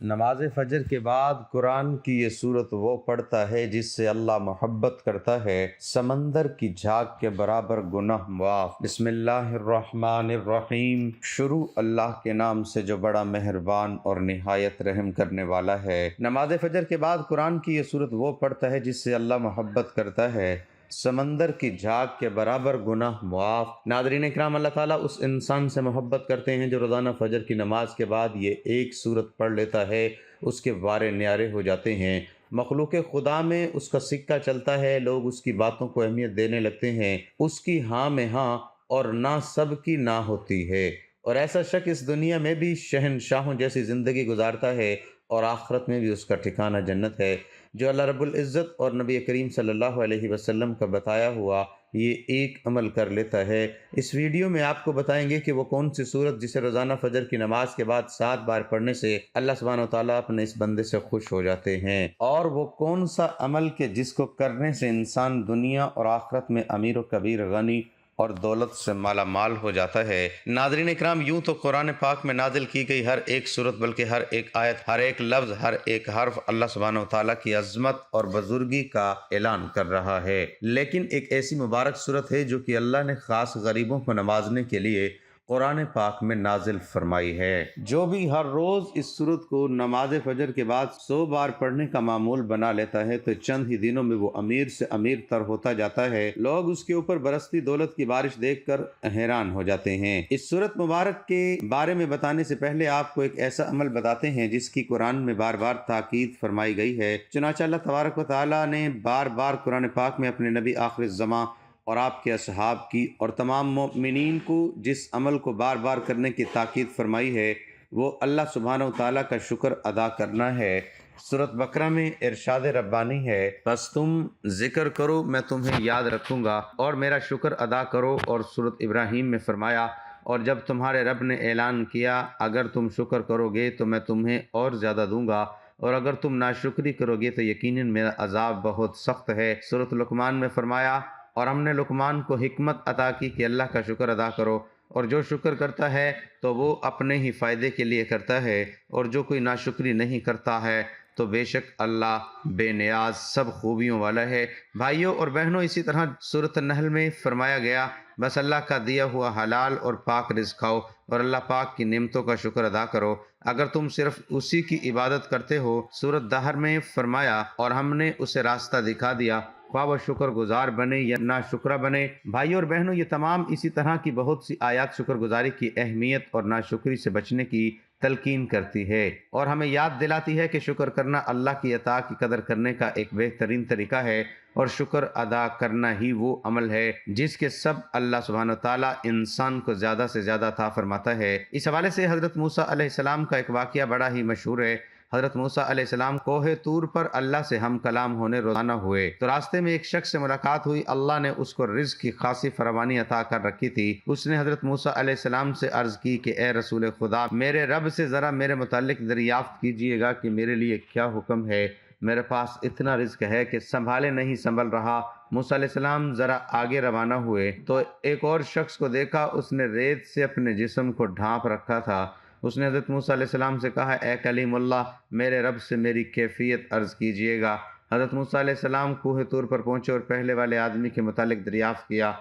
نماز فجر کے بعد قرآن کی یہ صورت وہ پڑھتا ہے جس سے اللہ محبت کرتا ہے، سمندر کی جھاگ کے برابر گناہ معاف۔ بسم اللہ الرحمن الرحیم۔ شروع اللہ کے نام سے جو بڑا مہربان اور نہایت رحم کرنے والا ہے۔ نماز فجر کے بعد قرآن کی یہ صورت وہ پڑھتا ہے جس سے اللہ محبت کرتا ہے، سمندر کی جھاگ کے برابر گناہ معاف۔ ناظرین اکرام، اللہ تعالیٰ اس انسان سے محبت کرتے ہیں جو روزانہ فجر کی نماز کے بعد یہ ایک صورت پڑھ لیتا ہے، اس کے وارے نیارے ہو جاتے ہیں۔ مخلوق خدا میں اس کا سکہ چلتا ہے، لوگ اس کی باتوں کو اہمیت دینے لگتے ہیں، اس کی ہاں میں ہاں اور نہ سب کی نہ ہوتی ہے، اور ایسا شخص اس دنیا میں بھی شہنشاہوں جیسی زندگی گزارتا ہے اور آخرت میں بھی اس کا ٹھکانہ جنت ہے۔ جو اللہ رب العزت اور نبی کریم صلی اللہ علیہ وسلم کا بتایا ہوا یہ ایک عمل کر لیتا ہے۔ اس ویڈیو میں آپ کو بتائیں گے کہ وہ کون سی صورت جسے روزانہ فجر کی نماز کے بعد 7 بار پڑھنے سے اللہ سبحانہ و تعالیٰ اپنے اس بندے سے خوش ہو جاتے ہیں، اور وہ کون سا عمل کہ جس کو کرنے سے انسان دنیا اور آخرت میں امیر و کبیر، غنی اور دولت سے مالا مال ہو جاتا ہے۔ ناظرین اکرام، یوں تو قرآن پاک میں نازل کی گئی ہر ایک صورت، بلکہ ہر ایک آیت، ہر ایک لفظ، ہر ایک حرف اللہ سبحانہ و تعالیٰ کی عظمت اور بزرگی کا اعلان کر رہا ہے، لیکن ایک ایسی مبارک صورت ہے جو کہ اللہ نے خاص غریبوں کو نوازنے کے لیے قرآن پاک میں نازل فرمائی ہے۔ جو بھی ہر روز اس صورت کو نماز فجر کے بعد 100 بار پڑھنے کا معمول بنا لیتا ہے تو چند ہی دنوں میں وہ امیر سے امیر تر ہوتا جاتا ہے۔ لوگ اس کے اوپر برستی دولت کی بارش دیکھ کر حیران ہو جاتے ہیں۔ اس صورت مبارک کے بارے میں بتانے سے پہلے آپ کو ایک ایسا عمل بتاتے ہیں جس کی قرآن میں بار بار تاکید فرمائی گئی ہے۔ چنانچہ اللہ تبارک و تعالیٰ نے بار بار قرآن پاک میں اپنے نبی آخر الزماں اور آپ کے اصحاب کی اور تمام مومنین کو جس عمل کو بار بار کرنے کی تاکید فرمائی ہے وہ اللہ سبحانہ و تعالیٰ کا شکر ادا کرنا ہے۔ سورۃ بقرہ میں ارشاد ربانی ہے، بس تم ذکر کرو میں تمہیں یاد رکھوں گا اور میرا شکر ادا کرو، اور سورۃ ابراہیم میں فرمایا، اور جب تمہارے رب نے اعلان کیا اگر تم شکر کرو گے تو میں تمہیں اور زیادہ دوں گا، اور اگر تم ناشکری کرو گے تو یقیناً میرا عذاب بہت سخت ہے۔ سورۃ لقمان میں فرمایا، اور ہم نے لقمان کو حکمت عطا کی کہ اللہ کا شکر ادا کرو، اور جو شکر کرتا ہے تو وہ اپنے ہی فائدے کے لیے کرتا ہے، اور جو کوئی ناشکری نہیں کرتا ہے تو بے شک اللہ بے نیاز سب خوبیوں والا ہے۔ بھائیوں اور بہنوں، اسی طرح سورۃ النحل میں فرمایا گیا، بس اللہ کا دیا ہوا حلال اور پاک رزق کھاؤ اور اللہ پاک کی نعمتوں کا شکر ادا کرو اگر تم صرف اسی کی عبادت کرتے ہو۔ سورۃ دہر میں فرمایا، اور ہم نے اسے راستہ دکھا دیا، خواہ وہ شکر گزار بنے یا نہ شکرہ بنے۔ بھائیوں اور بہنوں، یہ تمام اسی طرح کی بہت سی آیات شکر گزاری کی اہمیت اور ناشکری سے بچنے کی تلقین کرتی ہے، اور ہمیں یاد دلاتی ہے کہ شکر کرنا اللہ کی عطا کی قدر کرنے کا ایک بہترین طریقہ ہے، اور شکر ادا کرنا ہی وہ عمل ہے جس کے سب اللہ سبحانہ و تعالیٰ انسان کو زیادہ سے زیادہ عطا فرماتا ہے۔ اس حوالے سے حضرت موسیٰ علیہ السلام کا ایک واقعہ بڑا ہی مشہور ہے۔ حضرت موسیٰ علیہ السلام کوہ طور پر اللہ سے ہم کلام ہونے روانہ ہوئے تو راستے میں ایک شخص سے ملاقات ہوئی۔ اللہ نے اس کو رزق کی خاصی فراوانی عطا کر رکھی تھی۔ اس نے حضرت موسیٰ علیہ السلام سے عرض کی کہ اے رسول خدا، میرے رب سے ذرا میرے متعلق دریافت کیجئے گا کہ میرے لیے کیا حکم ہے، میرے پاس اتنا رزق ہے کہ سنبھالے نہیں سنبھل رہا۔ موسیٰ علیہ السلام ذرا آگے روانہ ہوئے تو ایک اور شخص کو دیکھا، اس نے ریت سے اپنے جسم کو ڈھانپ رکھا تھا۔ اس نے حضرت موسیٰ علیہ السلام سے کہا، اے کلیم اللہ، میرے رب سے میری کیفیت عرض کیجئے گا۔ حضرت موسیٰ علیہ السلام کوہ طور پر پہنچے اور پہلے والے آدمی کے متعلق دریافت کیا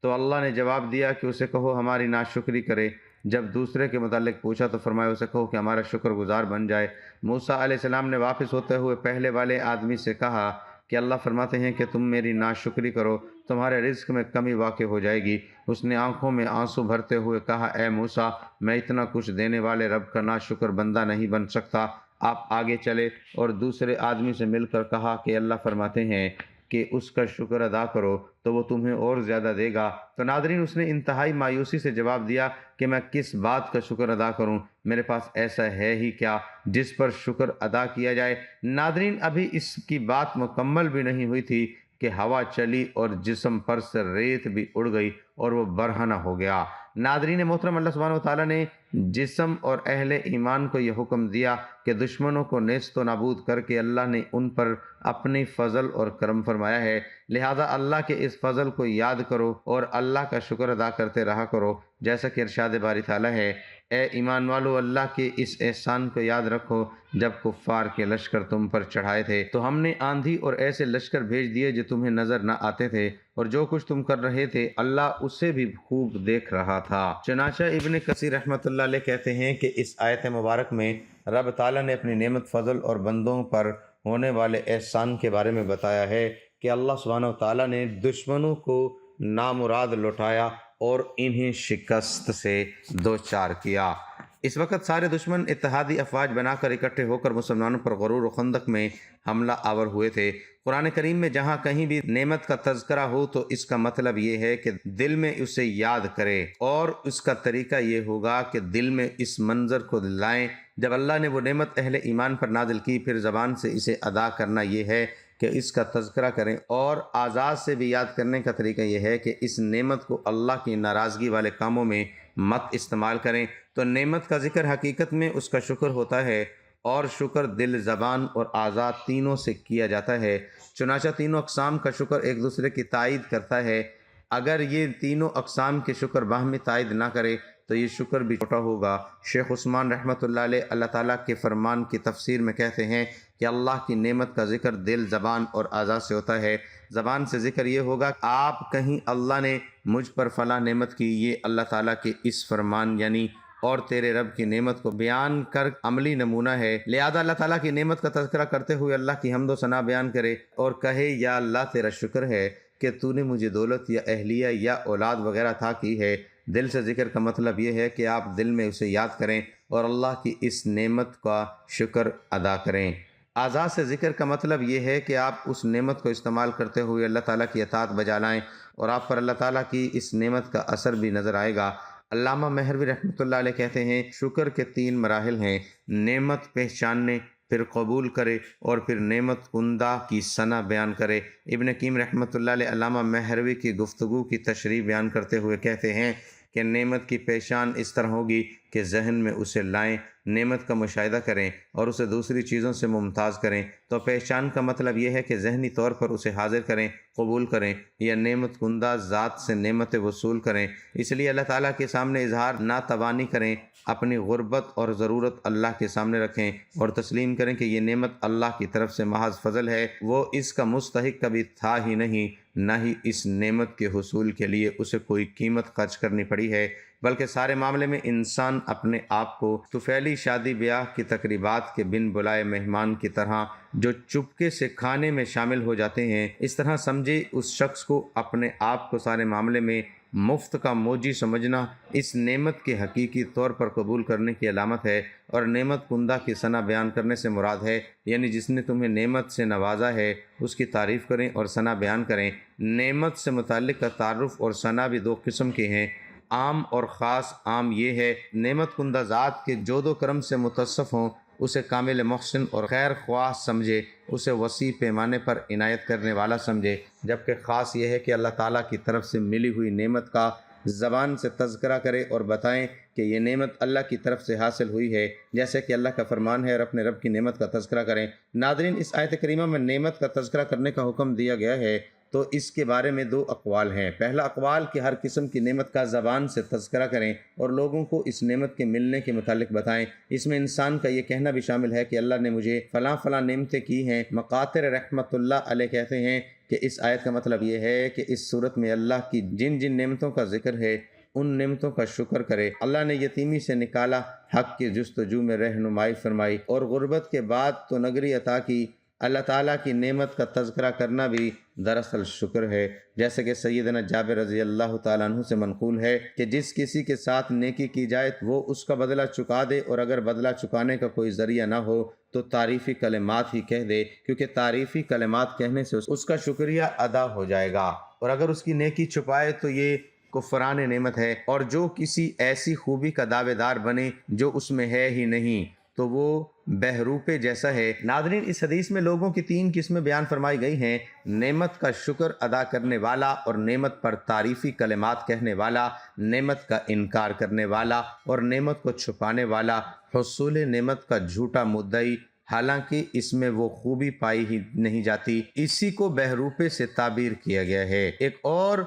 تو اللہ نے جواب دیا کہ اسے کہو ہماری ناشکری کرے۔ جب دوسرے کے متعلق پوچھا تو فرمایا اسے کہو کہ ہمارا شکر گزار بن جائے۔ موسیٰ علیہ السلام نے واپس ہوتے ہوئے پہلے والے آدمی سے کہا کہ اللہ فرماتے ہیں کہ تم میری ناشکری کرو، تمہارے رزق میں کمی واقع ہو جائے گی۔ اس نے آنکھوں میں آنسو بھرتے ہوئے کہا، اے موسیٰ، میں اتنا کچھ دینے والے رب کا ناشکر بندہ نہیں بن سکتا، آپ آگے چلے اور دوسرے آدمی سے مل کر کہا کہ اللہ فرماتے ہیں کہ اس کا شکر ادا کرو تو وہ تمہیں اور زیادہ دے گا۔ تو ناظرین، اس نے انتہائی مایوسی سے جواب دیا کہ میں کس بات کا شکر ادا کروں، میرے پاس ایسا ہے ہی کیا جس پر شکر ادا کیا جائے۔ ناظرین، ابھی اس کی بات مکمل بھی نہیں ہوئی تھی کہ ہوا چلی اور جسم پر سے ریت بھی اڑ گئی اور وہ برہنہ ہو گیا۔ ناظرین محترم، اللہ سبحانہ و تعالیٰ نے جسم اور اہل ایمان کو یہ حکم دیا کہ دشمنوں کو نیست و نابود کر کے اللہ نے ان پر اپنی فضل اور کرم فرمایا ہے، لہذا اللہ کے اس فضل کو یاد کرو اور اللہ کا شکر ادا کرتے رہا کرو، جیسا کہ ارشاد باری تعالیٰ ہے اے ایمان والو، اللہ کے اس احسان کو یاد رکھو جب کفار کے لشکر تم پر چڑھائے تھے تو ہم نے آندھی اور ایسے لشکر بھیج دیے جو تمہیں نظر نہ آتے تھے، اور جو کچھ تم کر رہے تھے اللہ اسے بھی خوب دیکھ رہا تھا۔ چنانچہ ابن کثیر رحمۃ اللہ علیہ کہتے ہیں کہ اس آیت مبارک میں رب تعالیٰ نے اپنی نعمت، فضل اور بندوں پر ہونے والے احسان کے بارے میں بتایا ہے کہ اللہ سبحانہ و تعالیٰ نے دشمنوں کو نامراد لوٹایا اور انہیں شکست سے دوچار کیا۔ اس وقت سارے دشمن اتحادی افواج بنا کر اکٹھے ہو کر مسلمانوں پر غرور و خندق میں حملہ آور ہوئے تھے۔ قرآن کریم میں جہاں کہیں بھی نعمت کا تذکرہ ہو تو اس کا مطلب یہ ہے کہ دل میں اسے یاد کرے، اور اس کا طریقہ یہ ہوگا کہ دل میں اس منظر کو لائیں جب اللہ نے وہ نعمت اہل ایمان پر نازل کی، پھر زبان سے اسے ادا کرنا یہ ہے کہ اس کا تذکرہ کریں، اور آزاد سے بھی یاد کرنے کا طریقہ یہ ہے کہ اس نعمت کو اللہ کی ناراضگی والے کاموں میں مت استعمال کریں۔ تو نعمت کا ذکر حقیقت میں اس کا شکر ہوتا ہے، اور شکر دل، زبان اور اعضاء تینوں سے کیا جاتا ہے۔ چنانچہ تینوں اقسام کا شکر ایک دوسرے کی تائید کرتا ہے۔ اگر یہ تینوں اقسام کے شکر باہمی تائید نہ کرے تو یہ شکر بھی چھوٹا ہوگا۔ شیخ عثمان رحمۃ اللہ علیہ اللہ تعالیٰ کے فرمان کی تفسیر میں کہتے ہیں کہ اللہ کی نعمت کا ذکر دل، زبان اور اعضاء سے ہوتا ہے۔ زبان سے ذکر یہ ہوگا کہ آپ کہیں اللہ نے مجھ پر فلاں نعمت کی، یہ اللہ تعالیٰ کے اس فرمان یعنی اور تیرے رب کی نعمت کو بیان کر عملی نمونہ ہے۔ لہذا اللہ تعالیٰ کی نعمت کا تذکرہ کرتے ہوئے اللہ کی حمد و ثنا بیان کرے اور کہے یا اللہ تیرا شکر ہے کہ تو نے مجھے دولت یا اہلیہ یا اولاد وغیرہ عطا کی ہے۔ دل سے ذکر کا مطلب یہ ہے کہ آپ دل میں اسے یاد کریں اور اللہ کی اس نعمت کا شکر ادا کریں۔ اعضاء سے ذکر کا مطلب یہ ہے کہ آپ اس نعمت کو استعمال کرتے ہوئے اللہ تعالیٰ کی اطاعت بجا لائیں، اور آپ پر اللہ تعالیٰ کی اس نعمت کا اثر بھی نظر آئے گا۔ علامہ مہروی رحمۃ اللہ علیہ کہتے ہیں شکر کے 3 مراحل ہیں: نعمت پہچاننے، پھر قبول کرے، اور پھر نعمت کندہ کی ثنا بیان کرے۔ ابن قیم رحمۃ اللہ علیہ علامہ مہروی کی گفتگو کی تشریح بیان کرتے ہوئے کہتے ہیں کہ نعمت کی پہچان اس طرح ہوگی کہ ذہن میں اسے لائیں، نعمت کا مشاہدہ کریں اور اسے دوسری چیزوں سے ممتاز کریں۔ تو پہچان کا مطلب یہ ہے کہ ذہنی طور پر اسے حاضر کریں، قبول کریں، یا نعمت کندہ ذات سے نعمت وصول کریں۔ اس لیے اللہ تعالیٰ کے سامنے اظہار ناتوانی کریں، اپنی غربت اور ضرورت اللہ کے سامنے رکھیں اور تسلیم کریں کہ یہ نعمت اللہ کی طرف سے محض فضل ہے، وہ اس کا مستحق کبھی تھا ہی نہیں، نہ ہی اس نعمت کے حصول کے لیے اسے کوئی قیمت خرچ کرنی پڑی ہے، بلکہ سارے معاملے میں انسان اپنے آپ کو طفیلی شادی بیاہ کی تقریبات کے بن بلائے مہمان کی طرح جو چپکے سے کھانے میں شامل ہو جاتے ہیں اس طرح سمجھے۔ اس شخص کو اپنے آپ کو سارے معاملے میں مفت کا موجی سمجھنا اس نعمت کے حقیقی طور پر قبول کرنے کی علامت ہے، اور نعمت کندہ کی ثنا بیان کرنے سے مراد ہے یعنی جس نے تمہیں نعمت سے نوازا ہے اس کی تعریف کریں اور ثنا بیان کریں۔ نعمت سے متعلق کا تعارف اور ثنا بھی 2 قسم کے ہیں، عام اور خاص۔ عام یہ ہے نعمت کندہ ذات کے جود و کرم سے متصف ہوں، اسے کامل محسن اور خیر خواہ سمجھے، اسے وسیع پیمانے پر عنایت کرنے والا سمجھے، جبکہ خاص یہ ہے کہ اللہ تعالیٰ کی طرف سے ملی ہوئی نعمت کا زبان سے تذکرہ کرے اور بتائیں کہ یہ نعمت اللہ کی طرف سے حاصل ہوئی ہے، جیسے کہ اللہ کا فرمان ہے اور اپنے رب کی نعمت کا تذکرہ کریں۔ ناظرین، اس آیت کریمہ میں نعمت کا تذکرہ کرنے کا حکم دیا گیا ہے تو اس کے بارے میں 2 اقوال ہیں۔ پہلا اقوال کہ ہر قسم کی نعمت کا زبان سے تذکرہ کریں اور لوگوں کو اس نعمت کے ملنے کے متعلق بتائیں۔ اس میں انسان کا یہ کہنا بھی شامل ہے کہ اللہ نے مجھے فلاں فلاں نعمتیں کی ہیں۔ مقاتل رحمۃ اللہ علیہ کہتے ہیں کہ اس آیت کا مطلب یہ ہے کہ اس صورت میں اللہ کی جن جن نعمتوں کا ذکر ہے ان نعمتوں کا شکر کرے۔ اللہ نے یتیمی سے نکالا، حق کی جستجو میں رہنمائی فرمائی، اور غربت کے بعد تو نگری عطا کی۔ اللہ تعالیٰ کی نعمت کا تذکرہ کرنا بھی دراصل شکر ہے، جیسے کہ سیدنا جابر رضی اللہ تعالیٰ عنہ سے منقول ہے کہ جس کسی کے ساتھ نیکی کی جائے وہ اس کا بدلہ چکا دے، اور اگر بدلہ چکانے کا کوئی ذریعہ نہ ہو تو تعریفی کلمات ہی کہہ دے، کیونکہ تعریفی کلمات کہنے سے اس کا شکریہ ادا ہو جائے گا، اور اگر اس کی نیکی چھپائے تو یہ کفران نعمت ہے۔ اور جو کسی ایسی خوبی کا دعوے دار بنے جو اس میں ہے ہی نہیں تو وہ بہروپے جیسا ہے۔ ناظرین، اس حدیث میں لوگوں کی 3 قسمیں بیان فرمائی گئی ہیں: نعمت کا شکر ادا کرنے والا، اور نعمت پر تعریفی کلمات کہنے والا، نعمت کا انکار کرنے والا، اور نعمت کو چھپانے والا، حصول نعمت کا جھوٹا مدعی، حالانکہ اس میں وہ خوبی پائی ہی نہیں جاتی۔ اسی کو بہروپے سے تعبیر کیا گیا ہے۔ ایک اور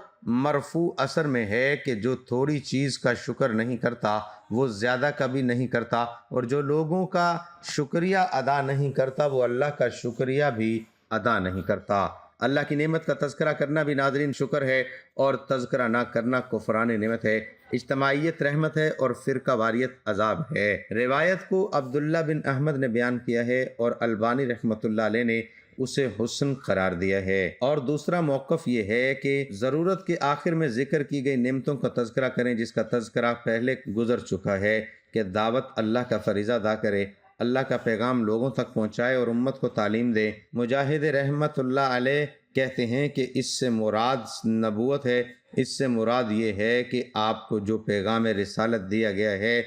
مرفوع اثر میں ہے کہ جو تھوڑی چیز کا شکر نہیں کرتا وہ زیادہ کبھی نہیں کرتا، اور جو لوگوں کا شکریہ ادا نہیں کرتا وہ اللہ کا شکریہ بھی ادا نہیں کرتا۔ اللہ کی نعمت کا تذکرہ کرنا بھی ناظرین شکر ہے، اور تذکرہ نہ کرنا کفران نعمت ہے۔ اجتماعیت رحمت ہے اور فرقہ واریت عذاب ہے۔ روایت کو عبداللہ بن احمد نے بیان کیا ہے اور البانی رحمۃ اللہ علیہ نے اسے حسن قرار دیا ہے۔ اور دوسرا موقف یہ ہے کہ ضرورت کے آخر میں ذکر کی گئی نعمتوں کا تذکرہ کریں جس کا تذکرہ پہلے گزر چکا ہے، کہ دعوت اللہ کا فریضہ ادا کرے، اللہ کا پیغام لوگوں تک پہنچائے اور امت کو تعلیم دے۔ مجاہد رحمت اللہ علیہ کہتے ہیں کہ اس سے مراد نبوت ہے، اس سے مراد یہ ہے کہ آپ کو جو پیغام رسالت دیا گیا ہے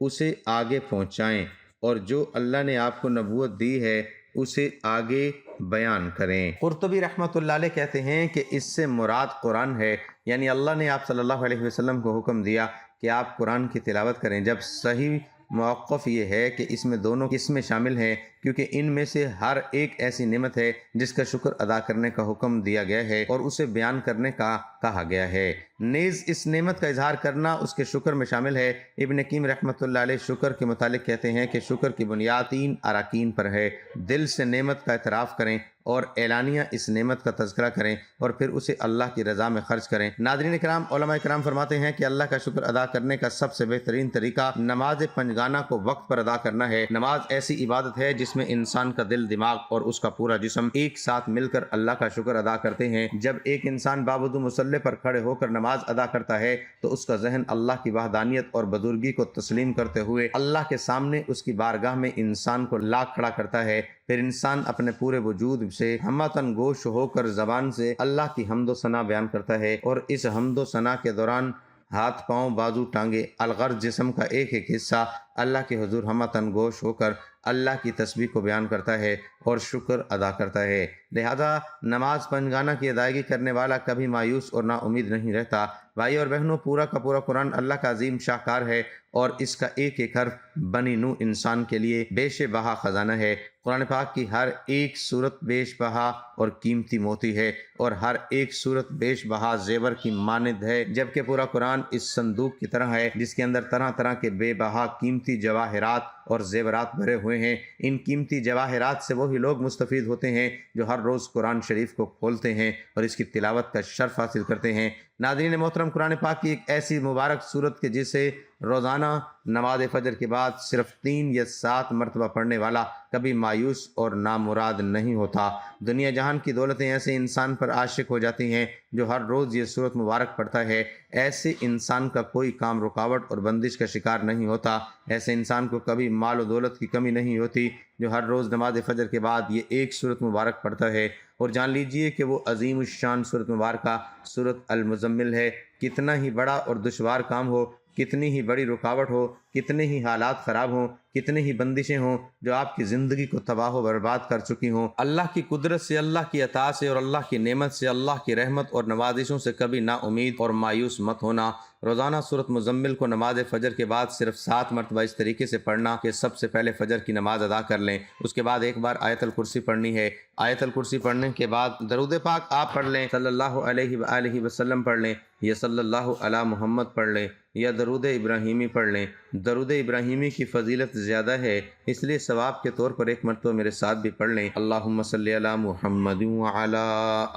اسے آگے پہنچائیں، اور جو اللہ نے آپ کو نبوت دی ہے اسے آگے بیان کریں۔ قرطبی رحمۃ اللہ علیہ کہتے ہیں کہ اس سے مراد قرآن ہے، یعنی اللہ نے آپ صلی اللہ علیہ وسلم کو حکم دیا کہ آپ قرآن کی تلاوت کریں، جب صحیح موقف یہ ہے کہ اس میں دونوں قسمیں شامل ہیں، کیونکہ ان میں سے ہر ایک ایسی نعمت ہے جس کا شکر ادا کرنے کا حکم دیا گیا ہے اور اسے بیان کرنے کا کہا گیا ہے۔ نیز اس نعمت کا اظہار کرنا اس کے شکر میں شامل ہے۔ ابن قیم رحمۃ اللہ علیہ شکر کے متعلق کہتے ہیں کہ شکر کی بنیاد 3 اراکین پر ہے۔ دل سے نعمت کا اعتراف کریں اور اعلانیہ اس نعمت کا تذکرہ کریں، اور پھر اسے اللہ کی رضا میں خرچ کریں۔ ناظرین کرام، علماء کرام فرماتے ہیں کہ اللہ کا شکر ادا کرنے کا سب سے بہترین طریقہ نماز پنجگانہ کو وقت پر ادا کرنا ہے۔ نماز ایسی عبادت ہے جس میں انسان کا دل، دماغ اور اس کا پورا جسم ایک ساتھ مل کر اللہ کا شکر ادا کرتے ہیں۔ جب ایک انسان بابود مصلی پر کھڑے ہو کر نماز ادا کرتا ہے تو اس کا ذہن اللہ کی وحدانیت اور بزرگی کو تسلیم کرتے ہوئے اللہ کے سامنے اس کی بارگاہ میں انسان کو لا کھڑا کرتا ہے۔ پھر انسان اپنے پورے وجود سے ہمتن گوش ہو کر زبان سے اللہ کی حمد و ثنا بیان کرتا ہے، اور اس حمد و ثنا کے دوران ہاتھ، پاؤں، بازو، ٹانگیں، الغرض جسم کا ایک ایک حصہ اللہ کے حضور ہمتن گوش ہو کر اللہ کی تسبیح کو بیان کرتا ہے اور شکر ادا کرتا ہے۔ لہذا نماز پنجگانہ کی ادائیگی کرنے والا کبھی مایوس اور نا امید نہیں رہتا۔ بھائی اور بہنوں، پورا کا پورا قرآن اللہ کا عظیم شاہکار ہے، اور اس کا ایک ایک حرف بنی نوع انسان کے لیے بیش بہا خزانہ ہے۔ قرآن پاک کی ہر ایک صورت بیش بہا اور قیمتی موتی ہے، اور ہر ایک صورت بیش بہا زیور کی مانند ہے، جبکہ پورا قرآن اس صندوق کی طرح ہے جس کے اندر طرح طرح کے بے بہا قیمتی جواہرات اور زیورات بھرے ہوئے ہیں۔ ان قیمتی جواہرات سے وہی لوگ مستفید ہوتے ہیں جو ہر روز قرآن شریف کو کھولتے ہیں اور اس کی تلاوت کا شرف حاصل کرتے ہیں۔ ناظرین محترم، قرآن پاک کی ایک ایسی مبارک صورت کہ جسے روزانہ نماز فجر کے بعد صرف 3 یا 7 مرتبہ پڑھنے والا کبھی مایوس اور نامراد نہیں ہوتا۔ دنیا جہان کی دولتیں ایسے انسان پر عاشق ہو جاتی ہیں جو ہر روز یہ صورت مبارک پڑھتا ہے۔ ایسے انسان کا کوئی کام رکاوٹ اور بندش کا شکار نہیں ہوتا۔ ایسے انسان کو کبھی مال و دولت کی کمی نہیں ہوتی جو ہر روز نماز فجر کے بعد یہ ایک صورت مبارک پڑھتا ہے۔ اور جان لیجئے کہ وہ عظیم الشان صورت مبارکہ صورت المزمل ہے۔ کتنا ہی بڑا اور دشوار کام ہو، کتنی ہی بڑی رکاوٹ ہو، کتنے ہی حالات خراب ہوں، کتنی ہی بندشیں ہوں جو آپ کی زندگی کو تباہ و برباد کر چکی ہوں، اللہ کی قدرت سے، اللہ کی عطا سے اور اللہ کی نعمت سے، اللہ کی رحمت اور نوازشوں سے کبھی نا امید اور مایوس مت ہونا۔ روزانہ سورۃ مزمل کو نماز فجر کے بعد صرف 7 مرتبہ اس طریقے سے پڑھنا کہ سب سے پہلے فجر کی نماز ادا کر لیں، اس کے بعد ایک بار آیت الکرسی پڑھنی ہے۔ آیت الکرسی پڑھنے کے بعد درود پاک آپ پڑھ لیں، صلی اللہ علیہ وآلہ وسلم پڑھ لیں، یا صلی اللہ علی محمد پڑھ لیں، یا درود ابراہیمی پڑھ لیں۔ درود ابراہیمی کی فضیلت زیادہ ہے، اس لیے ثواب کے طور پر ایک مرتبہ میرے ساتھ بھی پڑھ لیں۔ اللہم صلی علی محمد وعلی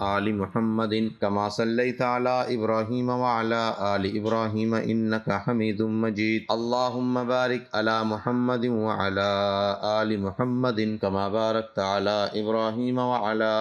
آل محمد کما صلیت علی ابراہیم وعلی آل ابراہیم انک حمید مجید۔ اللہم بارک علی محمد وعلی آل محمد کما بارکت علی ابراہیم وعلی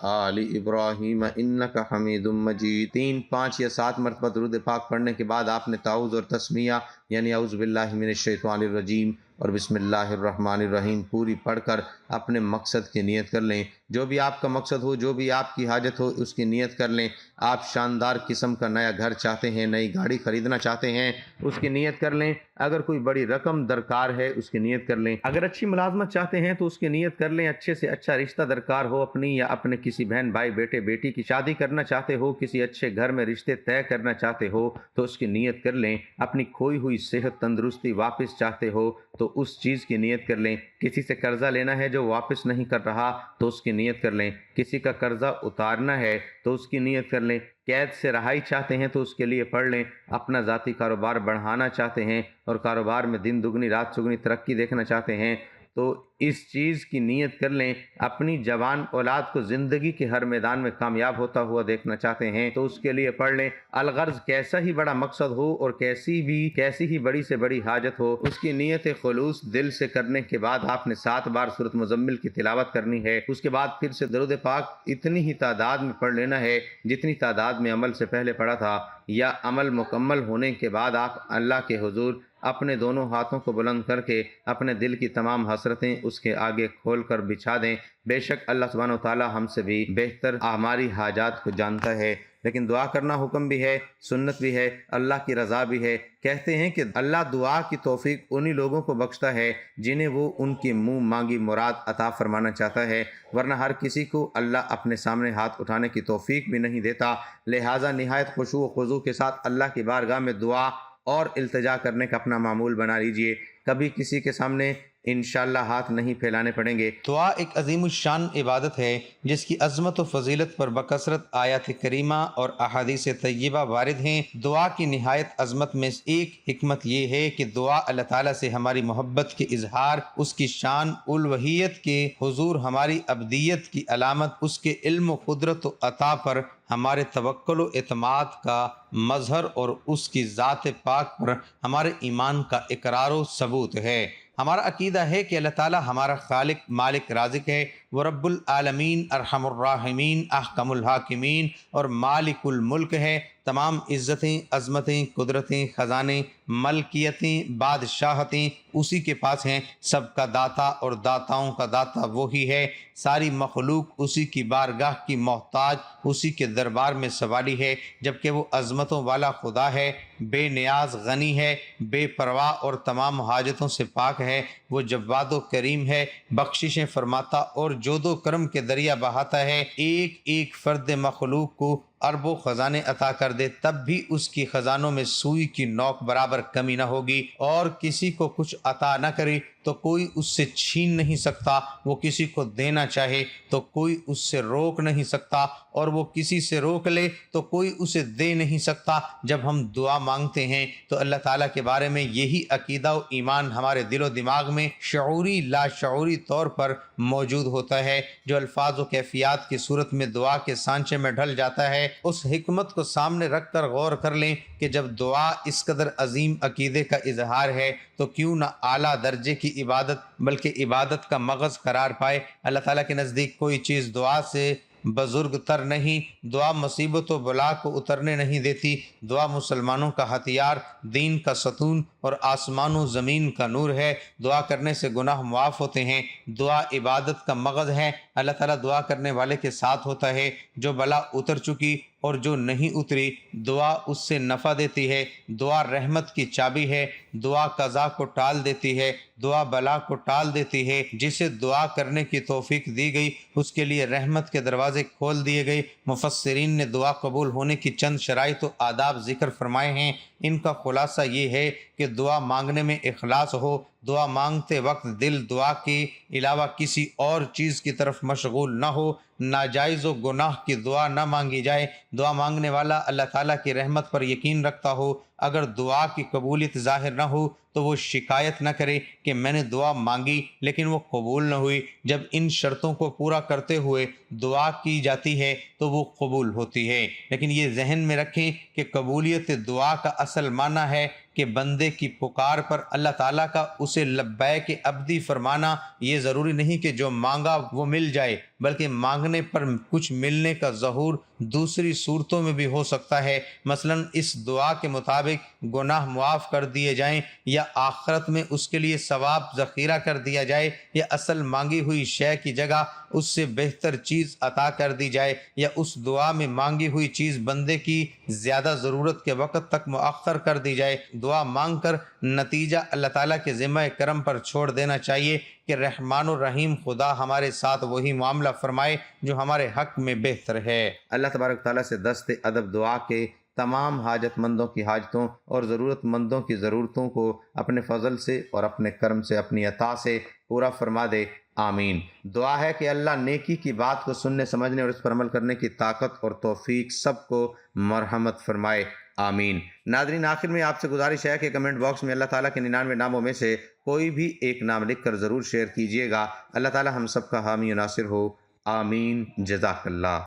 آل ابراہیم انک حمید مجید۔ 3، 5 یا 7 مرتبہ درود پاک پڑھنے کے بعد آپ نے تعوذ اور تسمیہ یعنی اعوذ باللہ من الشیطان الرجیم اور بسم اللہ الرحمن الرحیم پوری پڑھ کر اپنے مقصد کی نیت کر لیں۔ جو بھی آپ کا مقصد ہو، جو بھی آپ کی حاجت ہو، اس کی نیت کر لیں۔ آپ شاندار قسم کا نیا گھر چاہتے ہیں، نئی گاڑی خریدنا چاہتے ہیں، اس کی نیت کر لیں۔ اگر کوئی بڑی رقم درکار ہے، اس کی نیت کر لیں۔ اگر اچھی ملازمت چاہتے ہیں تو اس کی نیت کر لیں۔ اچھے سے اچھا رشتہ درکار ہو، اپنی یا اپنے کسی بہن، بھائی، بیٹے، بیٹی کی شادی کرنا چاہتے ہو، کسی اچھے گھر میں رشتے طے کرنا چاہتے ہو تو اس کی نیت کر لیں۔ اپنی کھوئی ہوئی صحت تندرستی واپس چاہتے ہو تو اس چیز کی نیت کر لیں۔ کسی سے قرضہ لینا ہے جو واپس نہیں کر رہا تو اس کی نیت کر لیں۔ کسی کا قرضہ اتارنا ہے تو اس کی نیت کر لیں۔ قید سے رہائی چاہتے ہیں تو اس کے لیے پڑھ لیں، اپنا ذاتی کاروبار بڑھانا چاہتے ہیں اور کاروبار میں دن دگنی رات چگنی ترقی دیکھنا چاہتے ہیں تو اس چیز کی نیت کر لیں، اپنی جوان اولاد کو زندگی کے ہر میدان میں کامیاب ہوتا ہوا دیکھنا چاہتے ہیں تو اس کے لیے پڑھ لیں۔ الغرض کیسا ہی بڑا مقصد ہو اور کیسی ہی بڑی سے بڑی حاجت ہو، اس کی نیت خلوص دل سے کرنے کے بعد آپ نے 7 بار سورۃ مزمل کی تلاوت کرنی ہے۔ اس کے بعد پھر سے درود پاک اتنی ہی تعداد میں پڑھ لینا ہے جتنی تعداد میں عمل سے پہلے پڑھا تھا، یا عمل مکمل ہونے کے بعد آپ اللہ کے حضور اپنے دونوں ہاتھوں کو بلند کر کے اپنے دل کی تمام حسرتیں اس کے آگے کھول کر بچھا دیں۔ بے شک اللہ سبحانہ و تعالی ہم سے بھی بہتر ہماری حاجات کو جانتا ہے، لیکن دعا کرنا حکم بھی ہے، سنت بھی ہے، اللہ کی رضا بھی ہے۔ کہتے ہیں کہ اللہ دعا کی توفیق انہی لوگوں کو بخشتا ہے جنہیں وہ ان کی منہ مانگی مراد عطا فرمانا چاہتا ہے، ورنہ ہر کسی کو اللہ اپنے سامنے ہاتھ اٹھانے کی توفیق بھی نہیں دیتا۔ لہٰذا نہایت خشوع و خضوع کے ساتھ اللہ کی بارگاہ میں دعا اور التجا کرنے کا اپنا معمول بنا لیجئے، کبھی کسی کے سامنے انشاءاللہ ہاتھ نہیں پھیلانے پڑیں گے۔ دعا ایک عظیم الشان عبادت ہے جس کی عظمت و فضیلت پر بکثرت آیات کریمہ اور احادیث طیبہ وارد ہیں۔ دعا کی نہایت عظمت میں ایک حکمت یہ ہے کہ دعا اللہ تعالیٰ سے ہماری محبت کے اظہار، اس کی شان الوہیت کے حضور ہماری عبدیت کی علامت، اس کے علم و قدرت و عطا پر ہمارے توکل و اعتماد کا مظہر اور اس کی ذات پاک پر ہمارے ایمان کا اقرار و ثبوت ہے۔ ہمارا عقیدہ ہے کہ اللہ تعالیٰ ہمارا خالق مالک رازق ہے، وہ رب العالمین ارحم الراحمین احکم الحاکمین اور مالک الملک ہے۔ تمام عزتیں، عظمتیں، قدرتیں، خزانے، ملکیتیں، بادشاہتیں اسی کے پاس ہیں۔ سب کا داتا اور داتاؤں کا داتا وہی ہے۔ ساری مخلوق اسی کی بارگاہ کی محتاج، اسی کے دربار میں سوالی ہے، جبکہ وہ عظمتوں والا خدا ہے، بے نیاز غنی ہے، بے پرواہ اور تمام حاجتوں سے پاک ہے۔ وہ جواد و کریم ہے، بخششیں فرماتا اور جود و کرم کے دریا بہاتا ہے۔ ایک ایک فرد مخلوق کو اربوں خزانے عطا کر دے تب بھی اس کی خزانوں میں سوئی کی نوک برابر کمی نہ ہوگی، اور کسی کو کچھ عطا نہ کرے تو کوئی اس سے چھین نہیں سکتا، وہ کسی کو دینا چاہے تو کوئی اس سے روک نہیں سکتا، اور وہ کسی سے روک لے تو کوئی اسے دے نہیں سکتا۔ جب ہم دعا مانگتے ہیں تو اللہ تعالیٰ کے بارے میں یہی عقیدہ و ایمان ہمارے دل و دماغ میں شعوری لاشعوری طور پر موجود ہوتا ہے، جو الفاظ و کیفیات کی صورت میں دعا کے سانچے میں ڈھل جاتا ہے۔ اس حکمت کو سامنے رکھ کر غور کر لیں کہ جب دعا اس قدر عظیم عقیدے کا اظہار ہے تو کیوں نہ اعلیٰ درجے کی عبادت بلکہ عبادت کا مغز قرار پائے۔ اللہ تعالیٰ کے نزدیک کوئی چیز دعا سے بزرگ تر نہیں۔ دعا مصیبت و بلا کو اترنے نہیں دیتی۔ دعا مسلمانوں کا ہتھیار، دین کا ستون اور آسمان و زمین کا نور ہے۔ دعا کرنے سے گناہ معاف ہوتے ہیں۔ دعا عبادت کا مغز ہے۔ اللہ تعالیٰ دعا کرنے والے کے ساتھ ہوتا ہے۔ جو بلا اتر چکی اور جو نہیں اتری، دعا اس سے نفع دیتی ہے۔ دعا رحمت کی چابی ہے۔ دعا قضا کو ٹال دیتی ہے، دعا بلا کو ٹال دیتی ہے۔ جسے دعا کرنے کی توفیق دی گئی اس کے لیے رحمت کے دروازے کھول دیے گئے۔ مفسرین نے دعا قبول ہونے کی چند شرائط و آداب ذکر فرمائے ہیں۔ ان کا خلاصہ یہ ہے کہ دعا مانگنے میں اخلاص ہو، دعا مانگتے وقت دل دعا کے علاوہ کسی اور چیز کی طرف مشغول نہ ہو، ناجائز و گناہ کی دعا نہ مانگی جائے۔ دعا مانگنے والا اللہ تعالیٰ کی رحمت پر یقین رکھتا ہو۔ اگر دعا کی قبولیت ظاہر نہ ہو تو وہ شکایت نہ کرے کہ میں نے دعا مانگی لیکن وہ قبول نہ ہوئی۔ جب ان شرطوں کو پورا کرتے ہوئے دعا کی جاتی ہے تو وہ قبول ہوتی ہے۔ لیکن یہ ذہن میں رکھیں کہ قبولیت دعا کا اصل معنی ہے کہ بندے کی پکار پر اللہ تعالیٰ کا اسے لبیک عبدی فرمانا۔ یہ ضروری نہیں کہ جو مانگا وہ مل جائے، بلکہ مانگنے پر کچھ ملنے کا ظہور دوسری صورتوں میں بھی ہو سکتا ہے۔ مثلا اس دعا کے مطابق گناہ معاف کر دیے جائیں، یا آخرت میں اس کے لیے ثواب ذخیرہ کر دیا جائے، یا اصل مانگی ہوئی شے کی جگہ اس سے بہتر چیز عطا کر دی جائے، یا اس دعا میں مانگی ہوئی چیز بندے کی زیادہ ضرورت کے وقت تک مؤخر کر دی جائے۔ دعا مانگ کر نتیجہ اللہ تعالیٰ کے ذمہ کرم پر چھوڑ دینا چاہیے کہ رحمان الرحیم خدا ہمارے ساتھ وہی معاملہ فرمائے جو ہمارے حق میں بہتر ہے۔ اللہ تبارک تعالیٰ سے دست ادب دعا کے تمام حاجت مندوں کی حاجتوں اور ضرورت مندوں کی ضرورتوں کو اپنے فضل سے اور اپنے کرم سے، اپنی عطا سے پورا فرما دے۔ آمین۔ دعا ہے کہ اللہ نیکی کی بات کو سننے سمجھنے اور اس پر عمل کرنے کی طاقت اور توفیق سب کو مرحمت فرمائے، آمین۔ ناظرین، آخر میں آپ سے گزارش ہے کہ کمنٹ باکس میں اللہ تعالیٰ کے 99 ناموں میں سے کوئی بھی ایک نام لکھ کر ضرور شیئر کیجئے گا۔ اللہ تعالیٰ ہم سب کا حامی و ناصر ہو، آمین۔ جزاک اللہ۔